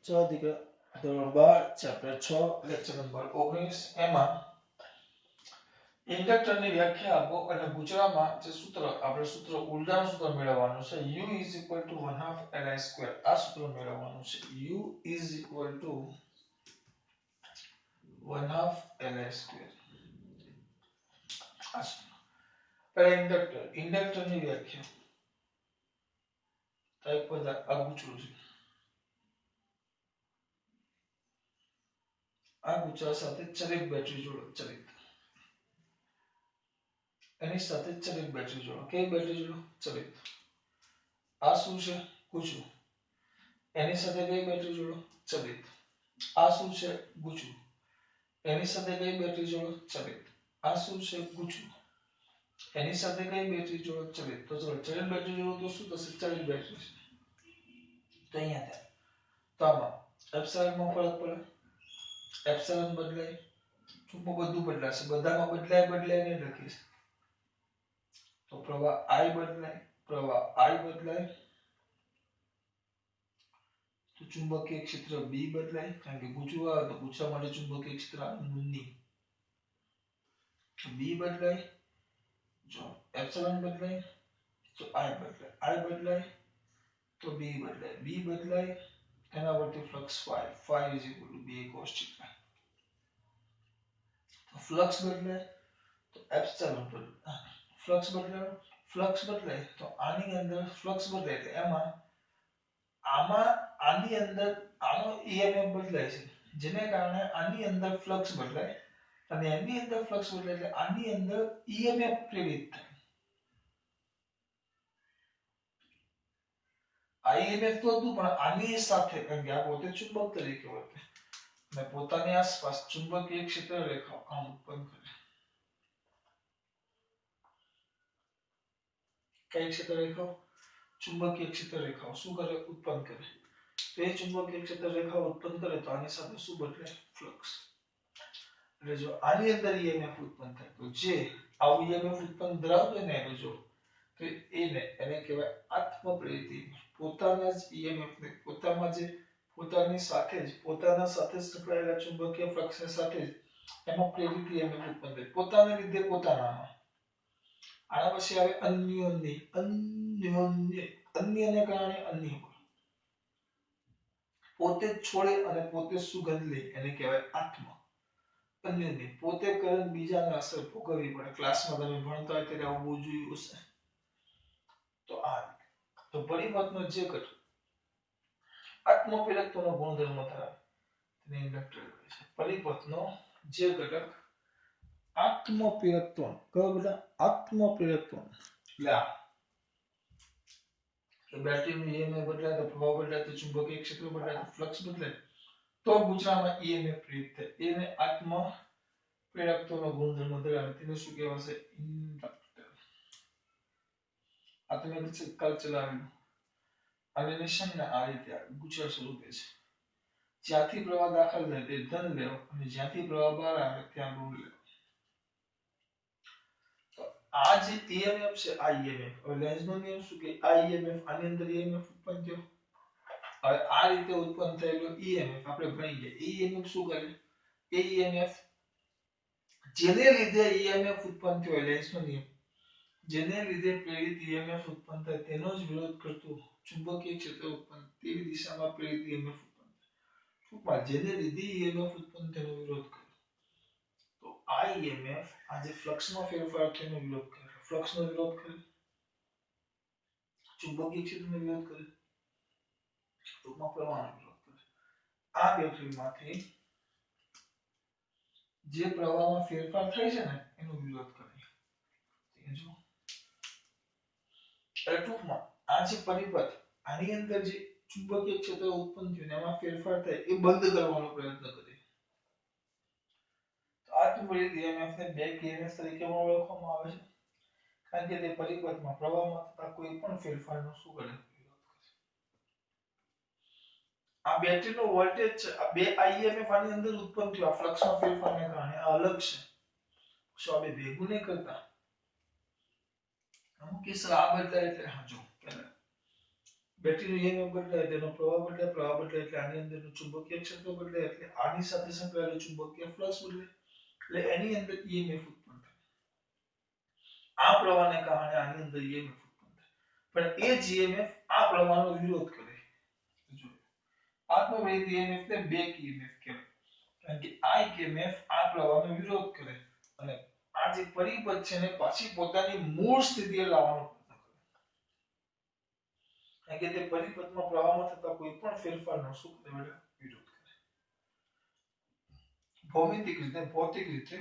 ચાલો દીકરા ધોરણ 12 ચેપ્ટર 6 લેક્ચર નંબર 19 એમાં ઇન્ડક્ટરની વ્યાખ્યા આપો અને ગુજરાતમાં જે સૂત્ર આપણે સૂત્ર ઉલટાનું સૂત્ર મેળવવાનું છે u = 1/2 li2 આ સૂત્ર મેળવવાનું છે u = 1/2 li2 આ સૂત્ર પહેલા ઇન્ડક્ટરની વ્યાખ્યા ટાઈપ પર આ પૂછવું છે આ ગુચા સાથે ચલિત બેટરી જોડો ચલિત એની સાથે ચલિત બેટરી જોડો કઈ બેટરી જોડો ચલિત આ શું છે ગુચું એની સાથે કઈ બેટરી જોડો ચલિત આ શું છે ગુચું એની સાથે કઈ બેટરી જોડો ચલિત આ શું છે ગુચું એની સાથે કઈ બેટરી જોડો ચલિત તો ચલો ચલિત બેટરી જોડો તો શું થશે ચલિત બેટરી તો અહીંયા થાય તો આમાં એપ્સિલોન માં ફરક પડે એપ્સિલોન બદલાય ચુંબક બધું બદલાશે બધામાં બદલાય ને લખીશ તો પ્રવાહ I બદલાય તો ચુંબકીય ક્ષેત્ર B બદલાય કારણ કે ગુચું આવે તો ગુચ્છા માટે ચુંબકીય ક્ષેત્ર મુન્ની B બદલાય જો એપ્સિલોન બદલાય તો I બદલાય તો B બદલાય એના પરથી ફ્લક્સ phi = B cos θ તો ફ્લક્સ બદલાય તો એપ્સિલોન બદલાય ફ્લક્સ બદલાય તો આની અંદર ફ્લક્સ બદલાય એટલે એમાં આની અંદર આનો EMF બદલાય છે જેને કારણે આની અંદર ફ્લક્સ બદલાય અને એની અંદર ફ્લક્સ બદલાય એટલે આની અંદર EMF પ્રેરિત થાય IMF તો હતું પણ આની સાથે કારણ કે આ પોતે ચુંબક તરીકે વર્તે અને પોતાની આસપાસ ચુંબકીય ક્ષેત્ર રેખા આમ ઉત્પન્ન કરે કઈ ક્ષેત્ર રેખાઓ ચુંબકીય ક્ષેત્ર રેખાઓ શું કરે ઉત્પન્ન કરે તો એ ચુંબકીય ક્ષેત્ર રેખાઓ ઉત્પન્ન કરે તો આની સાથે શું બદલાય ફ્લક્સ એટલે જો આની અંદર EMF ઉત્પન્ન થાય તો જે આવું EMF ઉત્પન્ન ધરાવતો હોય ને એને જો તો એને કહેવાય આત્મપ્રેરિત પોતાના જ EMF ને પોતાની સાથે સંકળાયેલા ચુંબકીય ફ્લક્સ સાથે જ એમાં પ્રેરિત EMF ઉત્પન્ન થાય પોતાના લીધે પોતાનામાં આના પછી આવે અન્યને કારણે અન્ય પોતે છોડે અને પોતે સુગંધ લે એને કહેવાય આત્મ અન્યને પોતે કરંટ બીજાને અસર ભોગવવી પડે ક્લાસમાં તમે ભણતા હોય ત્યારે આવું જોયું હશે તો આ તો પરિપથનો જે ઘટક આત્મપ્રેરકત્વનો ગુણધર્મ ધરાવે તેને ઇન્ડક્ટર કહે છે પરિપથનો જે ઘટક આત્મપ્રેરકત્વ કયો બેટા આત્મપ્રેરકત્વ એટલે આ કે બેટરીનું EMF બદલાય તો પ્રવાહ બદલાય તો ચુંબકીય ક્ષેત્ર બદલાય તો ફ્લક્સ બદલાય તો ગુજરાતમાં EMF પ્રેરિત થાય એને આત્મપ્રેરકત્વનો ગુણધર્મ ધરાવે તેને શું કહેવાશે ઇન્ડક્ટર આ તમે કાલ ચલાવ્યું અને નિશાનને આ રીતે ગુચર સ્વરૂપે છે જ્યાંથી પ્રવાહ દાખલ થાય તે ધન લેવો અને જ્યાંથી પ્રવાહ બહાર આવે ત્યાં ઋણ લેવો આ જે EMF છે આ EMF હવે લેન્ઝનો નિયમ શું કે આ EMF આની અંદર EMF ઉત્પન્ન થયો હવે આ રીતે ઉત્પન્ન થયેલો EMF આપણે ભણી ગયા EMF શું કરે એ EMF જેને લીધે EMF ઉત્પન્ન થયો લેન્ઝનો નિયમ જેને લીધે પ્રેરિત EMF ઉત્પન્ન થાય તેનો જ વિરોધ કરતું ચુંબકીય ક્ષેત્ર ઉત્પન્ન તેવી દિશામાં પ્રેરિત EMF ઉત્પન્ન થાય ટૂંકમાં જેને લીધે EMF ઉત્પન્ન તેનો વિરોધ કરે તો આ EMF આજે ફ્લક્સમાં ફેરફાર થવાનો વિરોધ કરે ફ્લક્સનો વિરોધ કરે ચુંબકીય ક્ષેત્રનો વિરોધ કરે ટૂંકમાં પ્રવાહનો વિરોધ કરે આ બેટરીમાંથી જે પ્રવાહમાં ફેરફાર થાય છે ને એનો વિરોધ કરે જો ટૂંકમાં આ જે પરિપથ આની અંદર જે ચુંબકીય ક્ષેત્ર ઉત્પન્ન થયું એમાં ફેરફાર થાય એ બંધ કરવાનો પ્રયત્ન કરે તો આત્મપ્રેરિત EMF ને બેક EMF તરીકે ઓળખવામાં આવે છે કારણ કે તે પરિપથમાં પ્રવાહમાં થતા કોઈ પણ ફેરફારનો શું કરે આ બેટરીનો વોલ્ટેજ છે આ બે IMF આની અંદર ઉત્પન્ન થયો આ ફ્લક્સમાં ફેરફારને કારણે આ અલગ છે શું આ બે ભેગું નહીં કરતા અમુક કિસ્સા આ બદલાય એટલે હા જો પહેલા બેટરીનું ઈએમએફ બદલાય તેનો પ્રવાહ બદલાય, પ્રવાહ બદલાય એટલે આની અંદરનું ચુંબકીય ક્ષેત્ર બદલાય એટલે આની સાથે સંકળાયેલું ચુંબકીય ફ્લક્સ બદલાય એટલે એની અંદર ઈએમએફ ઉત્પન્ન થાય. આ પ્રવાહને કારણે આની અંદર ઈએમએફ ઉત્પન્ન થાય. પણ એ જ ઈએમએફ આ પ્રવાહનો વિરોધ કરે. જો આત્મપ્રેરિત ઈએમએફ ને બેક ઈએમએફ કહેવાય. કારણ કે આ ઈએમએફ આ પ્રવાહનો વિરોધ કરે અને આ જે પરિપથ છે ને પાછી પોતાની મૂળ સ્થિતિએ લાવવાનો પ્રયત્ન કરે. કારણ કે તે પરિપથમાં પ્રવાહમાં થતા કોઈ પણ ફેરફારનો શું કરે બેટા વિરોધ કરે. ભૌમિતિક રીતે ભૌતિક રીતે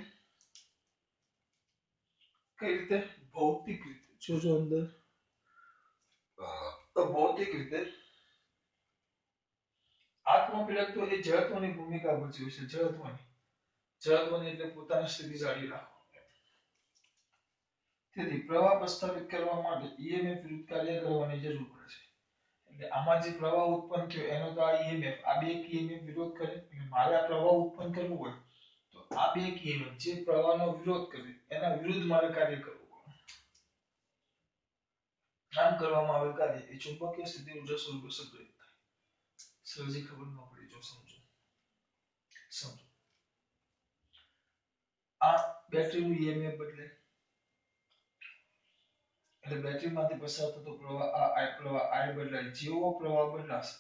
કઈ રીતે ભૌતિક રીતે જોજો અંદર તો ભૌતિક રીતે આત્મપ્રેરક તો એ જળત્વની ભૂમિકા ભજવે છે. જળત્વની એટલે પોતાની સ્થિતિ જાળવી રાખવા. તેથી પ્રવાહ પ્રસ્થાપિત કરવા માટે ઈએમએફ વિરુદ્ધ કાર્ય કરવાની જરૂર પડે છે. એટલે આમાં જે પ્રવાહ ઉત્પન્ન થયો એનો તો આ ઈએમએફ આ બે ઈએમએફ વિરોધ કરે એટલે મારે આ પ્રવાહ ઉત્પન્ન કરવું હોય તો આ બે ઈએમએફ જે પ્રવાહનો વિરોધ કરે એના વિરુદ્ધ મારે કાર્ય કરવું પડે. આમ કરવામાં આવેલ કાર્ય એ ચુંબકીય સ્થિતિ ઊર્જા સ્વરૂપે સંગ્રહિત થાય. સહજી ખબર ન પડી જો સમજો. આ બેટરીનું ઈએમએફ બદલે એટલે બેટરીમાંથી પસાર થતો પ્રવાહ I બદલાય. જેવો પ્રવાહ બદલાશે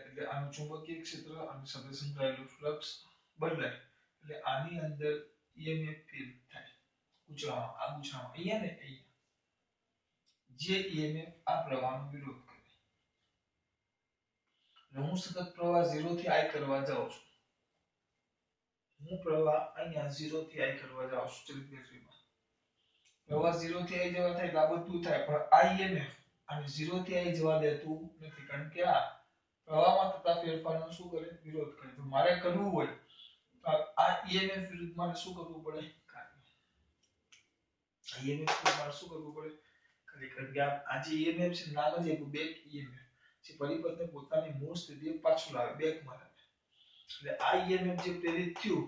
એટલે આનું ચુંબકીય ક્ષેત્ર અને સાથે સંકળાયેલું ફ્લક્સ બદલાય એટલે આની અંદર ઈએમએફ ફીલ થાય. આ ગુચરામાં અહીંયા ને અહીંયા જે ઈએમએફ આ પ્રવાહનો વિરોધ કરે. હું સતત પ્રવાહ 0 થી I કરવા જાઉં છું. હું પ્રવાહ અહીંયા 0 થી I કરવા જાઉં છું ચલિત બેટરીમાં. પ્રવાહ 0 થી I જવા થાય તો આ બધું થાય પણ આ ઈએમએફ અને 0 થી I જવા દેતું નથી. કારણ કે આ પ્રવાહમાં થતા ફેરફારનો શું કરે વિરોધ કરે. તો મારે કરવું હોય તો આ ઈએમએફ વિરુદ્ધ મારે શું કરવું પડે કાર્ય. ઈએમએફ વિરુદ્ધ મારે શું કરવું પડે કાર્ય. કારણ કે આ જે ઈએમએફ છે નામ જ એક બેક ઈએમએફ જે પરિપથને પોતાની મૂળ સ્થિતિએ પાછું લાવે બેક મારે. એટલે આ ઈએમએફ જે પ્રેરિત થયું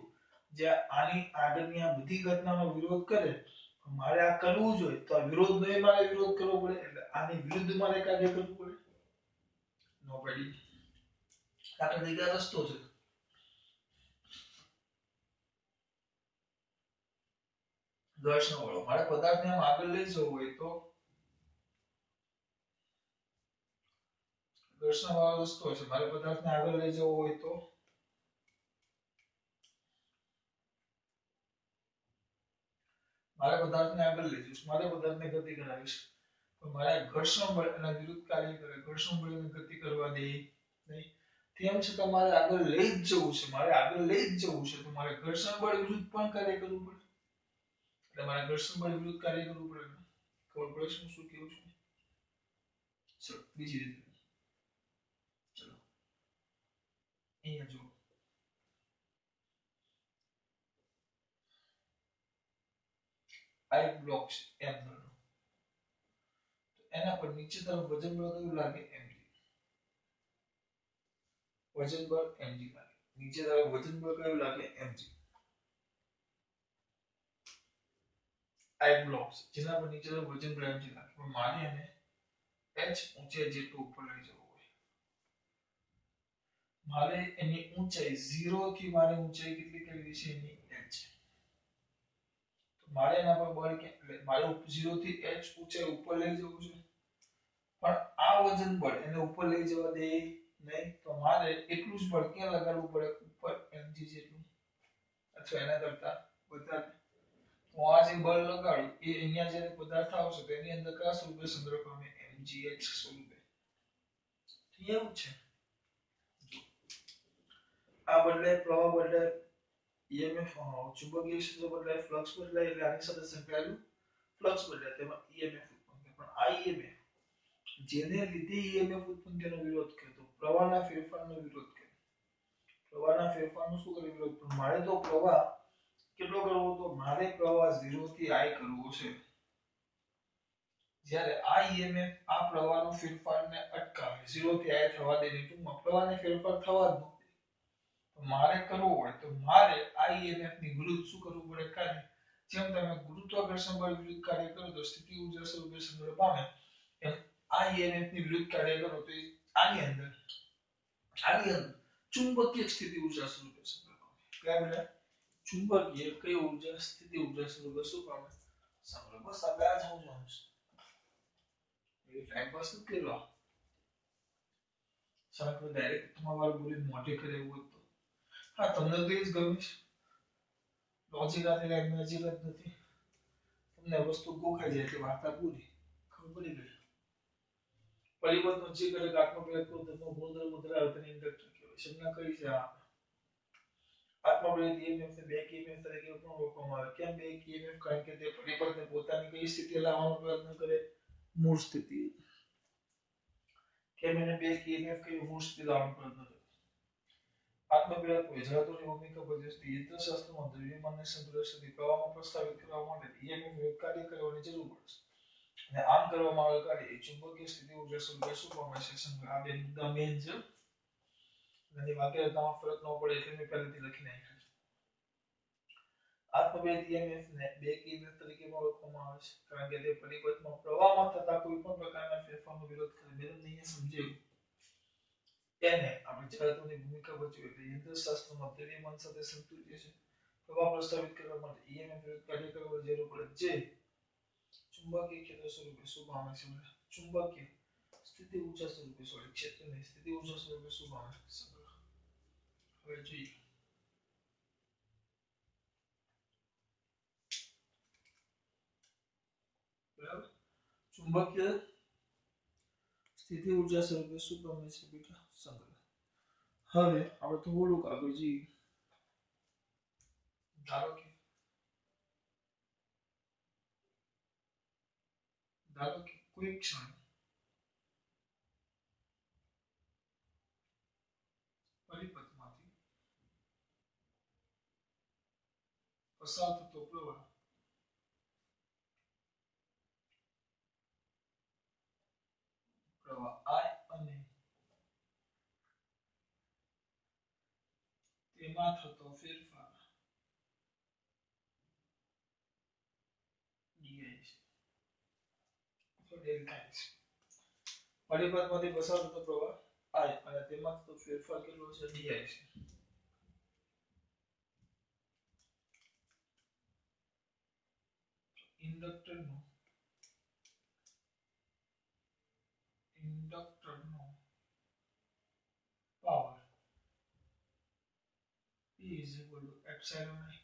જે આની આગળની આ બધી ઘટનાનો વિરોધ કરે મારે આ કરવું જોઈએ તો આ વિરોધનો મારે વિરોધ કરવો પડે એટલે આની વિરુદ્ધ મારે કાર્ય કરવું પડે. નો પડી. આપણે દીકરા રસ્તો છે. ઘર્ષણ વાળો મારે પદાર્થને આમ આગળ લઈ જવો હોય તો ઘર્ષણ વાળો રસ્તો છે. મારે પદાર્થને આગળ લઈ જવો હોય તો મારે પદાર્થને આગળ લઈ જઈશ. મારે પદાર્થને ગતિ કરાવીશ. તો મારે ઘર્ષણ બળ એના વિરુદ્ધ કાર્ય કરે. ઘર્ષણ બળને ગતિ કરવા દે નહીં. તેમ છતાં મારે આગળ લઈ જ જવું છે. મારે આગળ લઈ જ જવું છે તો મારે ઘર્ષણ બળ વિરુદ્ધ પણ કાર્ય કરવું પડે. એટલે મારે ઘર્ષણ બળ વિરુદ્ધ કાર્ય કરવું પડે. ખબર પડે છે શું કેવું છું? ચલો બીજી રીતે. ચલો અહીંયા જો આ એક બ્લોક છે એમ નો. એના પર નીચે તરફ વજન બળ કયું લાગે mg. વજન બળ mg લાગે. નીચે તરફ વજન બળ કયું લાગે mg. આ એક બ્લોક છે જેના પર નીચે તરફ વજન બળ mg લાગે. પણ મારે એને h ઊંચાઈ જેટલું ઉપર લઈ જવું હોય. મારે એની ઊંચાઈ 0 થી મારે ઊંચાઈ કેટલી કરવી છે એની h. તો મારે એના પર બળ કે એટલે મારે 0 થી h ઊંચાઈ ઉપર લઈ જવું છે. પણ આ વજન બળ એને ઉપર લઈ જવા દે નહીં. તો મારે એટલું જ બળ ક્યાં લગાડવું પડે ઉપર mg જેટલું અથવા એના કરતા વધારે. તો આ જે બળ લગાડું એ અહીંયા જે પદાર્થ આવશે તો એની અંદર કયા સ્વરૂપે સંગ્રહ પામે mgh સ્વરૂપે. એવું છે. આ બદલાય પ્રવાહ બદલાય ઈએમએફ ચુંબકીય ક્ષેત્ર બદલાય ફ્લક્સ બદલાય એટલે આની સાથે સંકળાયેલું ફ્લક્સ બદલાય તેમાં ઈએમએફ ઉત્પન્ન થાય. પણ આ ઈએમએફ જેને લીધે ઈએમએફ ઉત્પન્ન તેનો વિરોધ કરે તો પ્રવાહના ફેરફારનો વિરોધ કરે. પ્રવાહના ફેરફારનો શું કરે વિરોધ. પણ મારે તો પ્રવાહ કેટલો કરવો તો મારે પ્રવાહ 0 થી I કરવો છે. જ્યારે આ ઈએમએફ આ પ્રવાહનો ફેરફારને અટકાવે 0 થી I થવા દે નહીં ટૂંકમાં પ્રવાહને ફેરફાર થવા જ ન દે. તો મારે કરવું હોય તો મારે આ ઈએમએફ ની વિરુદ્ધ શું કરવું પડે કાર્ય. જેમ તમે ગુરુત્વાકર્ષણ બળ વિરુદ્ધ કાર્ય કરો તો સ્થિતિ ઊર્જા સ્વરૂપે સંગ્રહ પામે એમ આ ઈએમએફ ની વિરુદ્ધ કાર્ય કરો તો આની અંદર ચુંબકીય સ્થિતિ ઊર્જા સ્વરૂપે સંગ્રહ પામે. કયા બેટા? ચુંબકીય કઈ ઊર્જા સ્થિતિ ઊર્જા સ્વરૂપે શું પામે? સંગ્રહ. બસ આપણે આ જ સમજવાનું છે. એ ટાઈમ પાસ નથી કર્યો. સાંકળ ડાયરેક્ટ તમારું બોલી મોઢે કરે એવું તો હા તમને તો એ જ ગમે છે. લોજિક આથી લાઈન નજીક જ નથી. તમને વસ્તુ ગોખાઈ જાય એટલે વાર્તા પૂરી. ખબર પડી ગઈ. પરિબળનો જે ઘટક આત્મપ્રયોગ કરો તેનો ગુણધર્મ ધરાવે તેને ઇન્ડક્ટર કહેવાય. સંજ્ઞા કઈ છે આ? આત્મપ્રયોગ ઈએમએફ ને બેક ઈએમએફ તરીકે પણ ઓળખવામાં આવે. કેમ બેક ઈએમએફ? કારણ કે તે પરિબળને પોતાની કઈ સ્થિતિ લાવવાનો પ્રયત્ન કરે? મૂળ સ્થિતિ. કેમ એને બેક ઈએમએફ કઈ મૂળ સ્થિતિ લાવવાનો પ્રયત્ન કરે? આત્મપ્રયોગ વિજરાતોની ભૂમિકા ભજવે છે. યંત્રશાસ્ત્રમાં દ્રવ્યમાનને સંતુલિત પ્રવાહમાં પ્રસ્તાવિત કરવા માટે ઈએમએફ વિરુદ્ધ કાર્ય કરવાની જરૂર પડે છે. અને આમ કરવામાં આવેલ કાર્ય ચુંબકીય સ્થિતિ ઊર્જા સ્વરૂપે શું પામે છે? સંગ્રહ. આ બે મુદ્દા મેઇન છે. અને વાક્યરચનામાં ફરક ન પડે એટલે મેં પહેલેથી લખી નાખ્યું છે. આત્મપ્રયોગ ઈએમએફ ને બેક ઈએમએફ તરીકે પણ ઓળખવામાં આવે છે કારણ કે તે પરિપથમાં પ્રવાહમાં થતા કોઈ પણ પ્રકારના ફેરફારનો વિરોધ કરે. મેં તમને અહીંયા સમજાવ્યું. એને આપણે જરાતોની ભૂમિકા ભજવે એટલે યંત્રશાસ્ત્રમાં દ્રવ્યમાન સાથે સમતુલ્ય છે. પ્રવાહ પ્રસ્તાવિત કરવા માટે ઈએમએફ વિરુદ્ધ કાર્ય કરવાની જરૂર પડે જે ચુંબકીય ક્ષેત્ર સ્વરૂપે શું પામે છે? ચુંબકીય સ્થિતિ ઊર્જા સ્વરૂપે ક્ષેત્રની સ્થિતિ ઊર્જા સ્વરૂપે શું પામે? સંગ્રહ. હવે જોઈએ. બરાબર. ચુંબકીય સ્થિતિ ઊર્જા સ્વરૂપે શું પામે છે બેટા? સંગ્રહ. હવે આપણે થોડુંક આગળ જઈએ. ધારો કે કોઈ ક્ષણ પરિપથમાંથી પસાર થતો પ્રવાહ I અને તેમાં થતો ફેરફાર DI છે. તો ડેલ્ટા છે. પરિપથમાંથી પસાર થતો પ્રવાહ I અને તેમાં થતો ફેરફાર કેટલો છે? DI છે. ઇન્ડક્ટરનો power P is equal to epsilon I.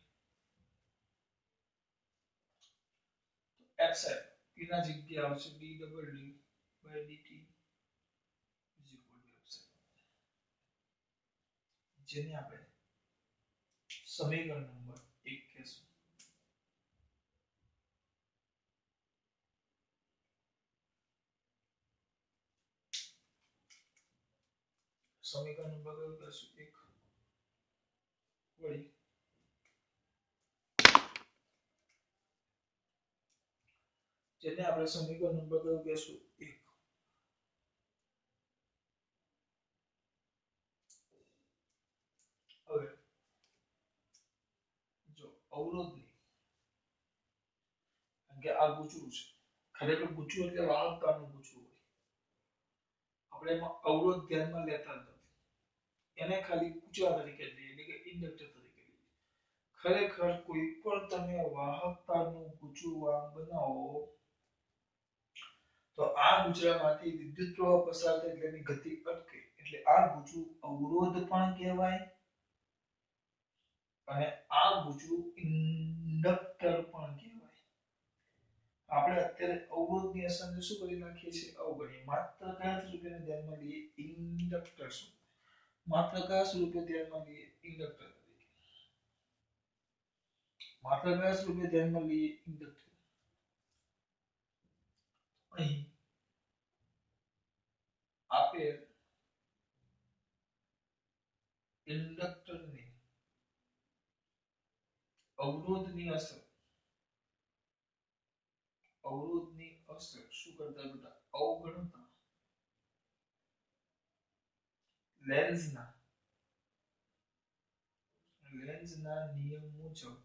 epsilon P ના જગ્યાએ આવશે dw by dt is equal to epsilon. જેને આપણે સમીકરણ નંબર 1 કહેશું. સમીકરણ નંબર કયું કહેશું? 1 વળી જેને આપણે સમીકરણ નંબર કયું કહેશું? 1. હવે જો અવરોધની કે આ ગુચરું છે. ખરેખર ગુચરું એટલે વાહકતાનું ગુચરું હોય. આપણે એમાં અવરોધ ધ્યાનમાં લેતા નથી. એને ખાલી ગુચરા તરીકે લઈએ એટલે કે ઇન્ડક્ટર તરીકે લઈએ. ખરેખર કોઈ પણ તમે વાહકતાનું ગુચરું આમ બનાવો તો આ ગુચરામાંથી વિદ્યુત પ્રવાહ પસાર થાય એટલે એની ગતિ અટકે. એટલે આ ગુચરું અવરોધ પણ કહેવાય અને આ ગુચરું ઇન્ડક્ટર પણ કહેવાય. આપણે અત્યારે અવરોધની અસરને શું કરી નાખીએ છીએ? અવગણીએ. માત્ર કયા સ્વરૂપને ધ્યાનમાં લઈએ? ઇન્ડક્ટર સ્વરૂપે. માત્ર કયા સ્વરૂપે ધ્યાનમાં લઈએ? ઇન્ડક્ટર તરીકે. માત્ર કયા સ્વરૂપે ધ્યાનમાં લઈએ? ઇન્ડક્ટર. અહીં આપેલ ઇન્ડક્ટરની અવરોધની અસર શું કરતા બેટા? અવગણતા લેન્ઝના નિયમ મુજબ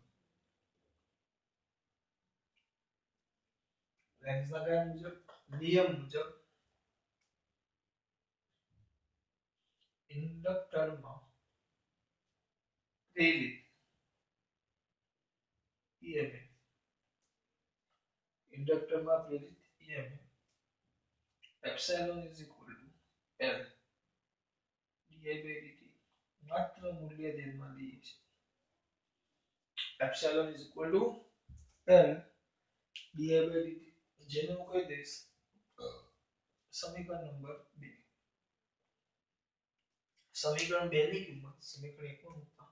લેન્ઝના કયા મુજબ? નિયમ મુજબ ઇન્ડક્ટરમાં પ્રેરિત ઈએમએફ, ઇન્ડક્ટરમાં પ્રેરિત EMF epsilon is equal to L DI by DT, માત્ર મૂલ્ય ધ્યાનમાં લઈએ છીએ. Epsilon is equal to L DI by DT, જેને હું કહી દઈશ સમીકરણ નંબર 2. સમીકરણ 2 ની કિંમત સમીકરણ 1 માં મૂકતા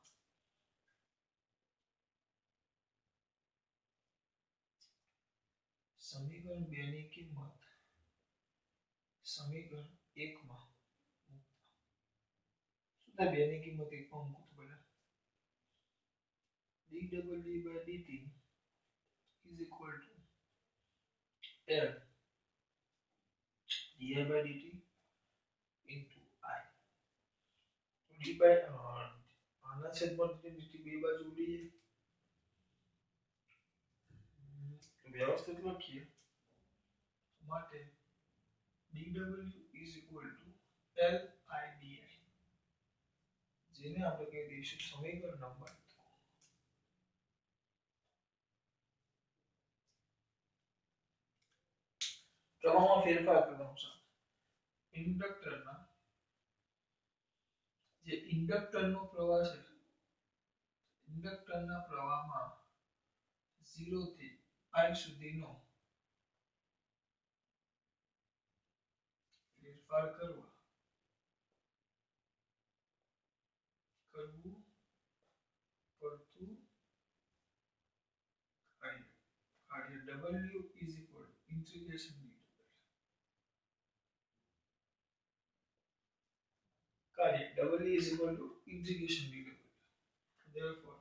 સમીકરણ 2 ની કિંમત સમીકરણ 1 માં મૂકતા શું થાય? 2 ની કિંમત 1 માં મૂકો તો પહેલા dw by dt is equal to L di by dt into I. d by આના છેદમાં dt બે બાજુ ઉડી જાય, વ્યવસ્થિત લખીએ માટે dw is equal to L I di, જેને આપણે કહી દઈશું સમીકરણ નંબર 3. પ્રવાહમાં ફેરફાર કરવાનો છે. ઇન્ડક્ટરના જે ઇન્ડક્ટરનો પ્રવાહ છે, ઇન્ડક્ટરના પ્રવાહમાં 0 થી I સુધીનો ફેરફાર કરવું પડતું કાર્ય W is equal to integration dw, કાર્ય W is equal to integration dw. Therefore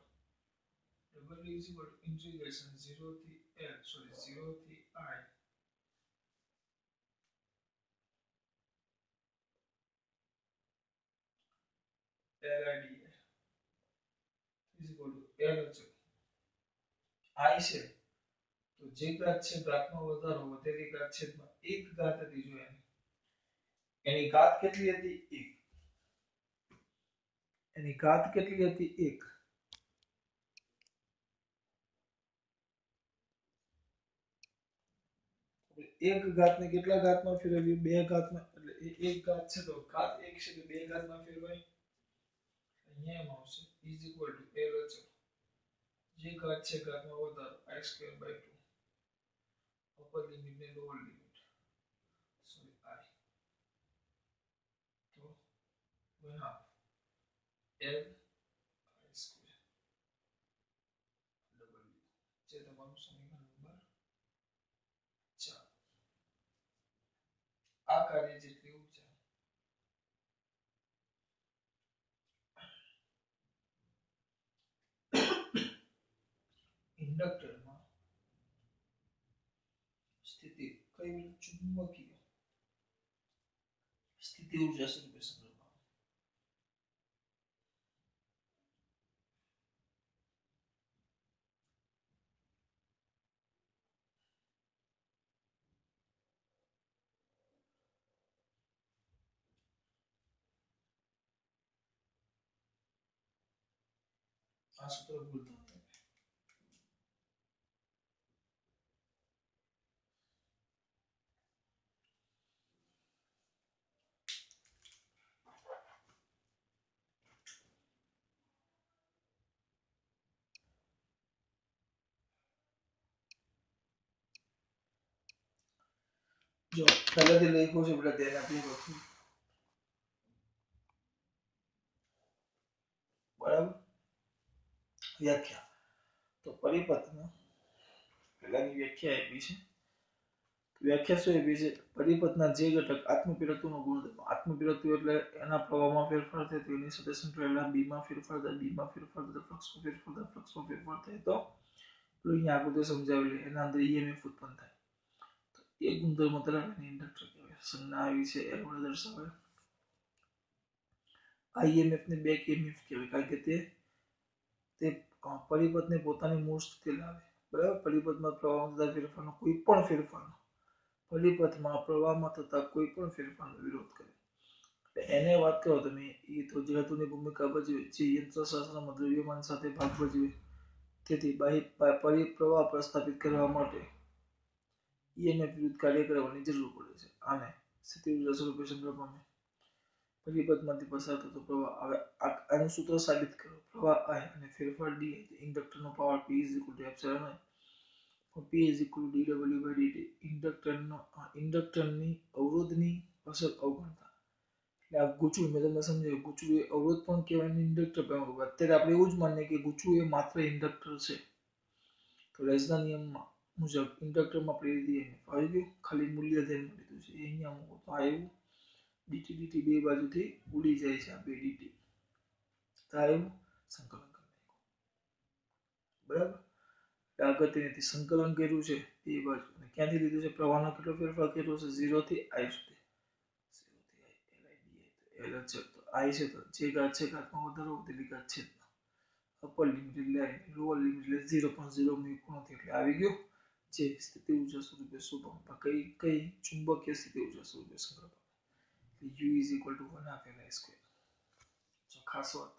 W is equal to integration 0 થી L, 0 થી I L I dI is equal to L અચળ I છે તો જે ઘાત છે ઘાતમાં વધારો વધેલી ઘાત છેદમાં એક ઘાત હતી, જો એની ઘાત કેટલી હતી? 1. એની ઘાત કેટલી હતી? 1. એક ઘાતને કેટલા ઘાતમાં ફેરવ્યું? 2 ઘાતમાં. એટલે એક ઘાત છે તો ઘાત 1 છે તો 2 ઘાતમાં ફેરવાય. અહીંયા એમ આવશે is equal to L અચળ જે ઘાત છે ઘાતમાં વધારો I²/2 અપર લિમિટ ને લોઅર લિમિટ સોરી I તો 1/2 L I² જે તમારું સમીકરણ નંબર 4. આ કાર્ય જેટલી ઊર્જા ઇન્ડક્ટરમાં સ્થિતિ કઈ ચુંબકીય સ્થિતિ ઊર્જા સ્વરૂપે સંગ્રહવામાં આ સૂત્ર ભૂલતા નહીં. જો પહેલાથી લખ્યું છે એટલે ધ્યાન આપી લખું બરાબર. વ્યાખ્યા તો પરિપથના પહેલાની વ્યાખ્યા આપી છે. વ્યાખ્યા શું આપી છે? પરિપથના જે ઘટક આત્મપીડત્વનો ગુણધર્મ, આત્મપીડત્વ એટલે એના પ્રવાહમાં ફેરફાર થાય તો એની સાથે સંકળાયેલા બીમાં ફેરફાર થાય, બીમાં ફેરફાર થાય, ફ્લક્સમાં ફેરફાર થાય, ફ્લક્સમાં ફેરફાર થાય તો અહીંયા આકૃતિ સમજાવેલી એના અંદર ઈએમએફ ઉત્પન્ન થાય. એ ગુણધર્મ ધરાવે ઇન્ડક્ટર કહેવાય. સંજ્ઞા આવી છે એલ વડે દર્શાવે. આ ઈએમએફ ને બેક ઈએમએફ કહેવાય, કારણ કે તે પરિપથને પોતાની મૂળ સ્થિતિ લાવે. બરાબર. પરિપથમાં પ્રવાહમાં થતા ફેરફારનો કોઈ પણ ફેરફારનો પરિપથમાં પ્રવાહમાં થતા કોઈ પણ ફેરફારનો વિરોધ કરે. એને વાત કરો તમે, એ તો જડત્વની ભૂમિકા ભજવે, જે યંત્રશાસ્ત્રમાં દ્રવ્યમાન સાથે ભાગ ભજવે. તેથી બાહ્ય પરિપ્રવાહ પ્રસ્થાપિત કરવા માટે ઈએમએફ વિરુદ્ધ કાર્ય કરવાની જરૂર પડે છે. આને સ્થિતિ ઉર્જા સ્વરૂપે સંગ્રહ પામે. પરિપથમાંથી પસાર થતો પ્રવાહ. હવે આનું સૂત્ર સાબિત કરો. પ્રવાહ I અને ફેરફાર D, ઇન્ડક્ટરનો power P is equal to epsilon I. P is equal to dw/dt. ઇન્ડક્ટરની અવરોધની અસર અવગણતા. એટલે આ ગૂંચવું મેં તમને સમજાવ્યું. ગૂંચવું એ અવરોધ પણ કહેવાય ને ઇન્ડક્ટર પણ. અત્યારે આપણે એવું જ માનીએ કે ગૂંચવું એ માત્ર ઇન્ડક્ટર છે. તો લેસના નિયમમાં મુજબ ઇન્ડક્ટરમાં પ્રેરિત EMF આવી ગયું. ખાલી મૂલ્ય ધ્યાનમાં લીધું છે. એ અહીંયા મૂકો તો આવ્યું ડીટી ડીટી બે બાજુથી ઉડી જાય છે. આ બે ડીટી આવ્યું સંકલન કરી નાખ્યું. બરાબર. અગત્યની સંકલન કર્યું છે એ બાજુ. અને ક્યાંથી લીધું છે? પ્રવાહનો કેટલો ફેરફાર કર્યો છે? 0 થી I સુધી. 0 થી I છે તો જે ઘાત છે ઘાતમાં વધારો વધેલી ઘાત છે. અપર લિમિટ એટલે લોઅર લિમિટ એટલે 0.0 મૂકવું નથી એટલે આવી ગયું. જે સ્થિતિ ઉર્જા સ્વરૂપે શું પામે? કઈ ચુંબકીય સ્થિતિ ઉર્જા સ્વરૂપે સંગ્રહ પામે. U is equal to 1/2 Li square. જો ખાસ વાત.